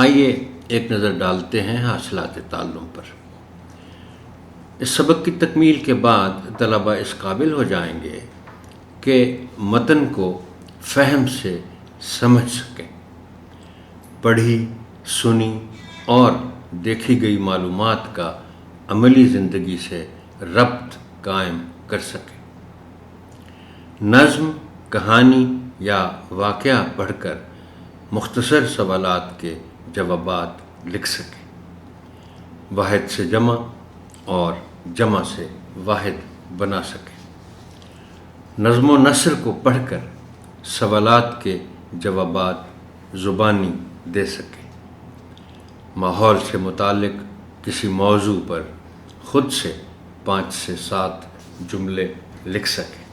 آئیے ایک نظر ڈالتے ہیں حاصلات تعلم پر۔ اس سبق کی تکمیل کے بعد طلبہ اس قابل ہو جائیں گے کہ متن کو فہم سے سمجھ سکیں، پڑھی سنی اور دیکھی گئی معلومات کا عملی زندگی سے ربط قائم کر سکیں، نظم، کہانی یا واقعہ پڑھ کر مختصر سوالات کے جوابات لکھ سکیں، واحد سے جمع اور جمع سے واحد بنا سکیں، نظم و نثر کو پڑھ کر سوالات کے جوابات زبانی دے سکیں، ماحول سے متعلق کسی موضوع پر خود سے 5 سے 7 جملے لکھ سکیں۔